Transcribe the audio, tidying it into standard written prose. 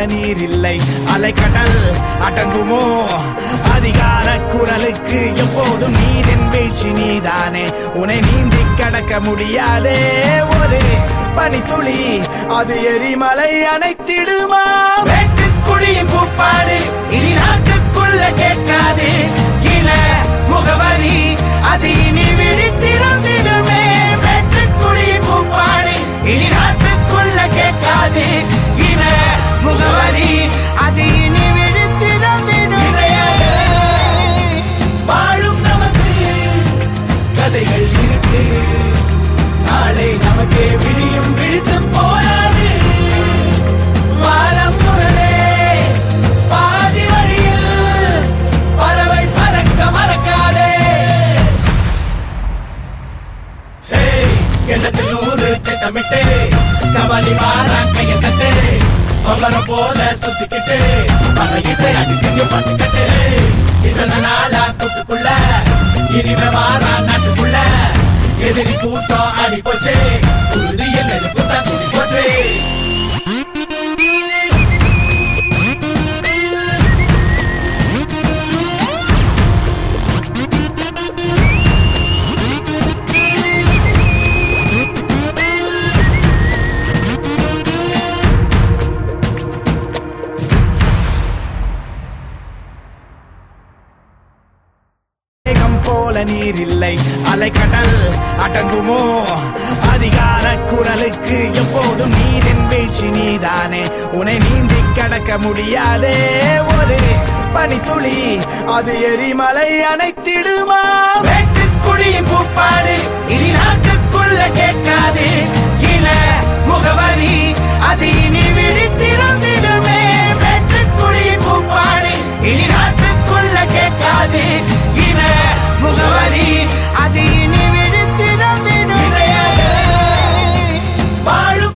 நீர் இல்லை அலைக்கடல் அடங்குமோ அதிகார குரலுக்கு எப்போதும் நீரின் வீழ்ச்சி நீதானே உன்னை நீந்தி கடக்க முடியாதே ஒரு பனித்துளி அது எரிமலை அணைத்திடுமா வேட்டுக்குடியின் கூப்பாடு இனி நாட்டுக்குள்ள கேட்காது இன முகவரி அது இனி விழித்திருந்திடுமே வேட்டுக்குடியின் கூப்பாடு இனி நாட்டுக்குள்ள கேட்காது இன முகவரி அது இனி விழித்திருந்திடுமே வாழும் நமக்கு கதைகள் இருக்கு நாளை நமக்கே விடியும் விழித்து போராது வானம் புரளே பாதி வழியில் பறவை பறக்க மறக்காதே எண்ணத்தில் நூறு திட்டமிட்டு கவலி மாறா கையை தட்டு பம்பர போல சுத்திக்கிட்டு பல இசை அடிக்க பட்டுக்கட்டு இதன நாளா கூட்டுக்குள்ள இனிமே மாறா நாட்டுக்குள்ள எதிரி கூட்டம் அடி போச்சு உறுதியில் நெருப்புத்தா துடி போச்சு போல நீர் இல்லை அலைக்கடல் அடங்குமோ அதிகார குரலுக்கு எப்போதும் நீரின் வீழ்ச்சி நீதானே உன்னை நீந்தி கடக்க முடியாதே ஒரு பனித்துளி அது எரிமலை அணைத்திடுமா வேட்டுக்குடியின் கூப்பாடு இனி நாட்டுக்குள்ள கேட்காது இன முகவரி அது இனி விழித்திட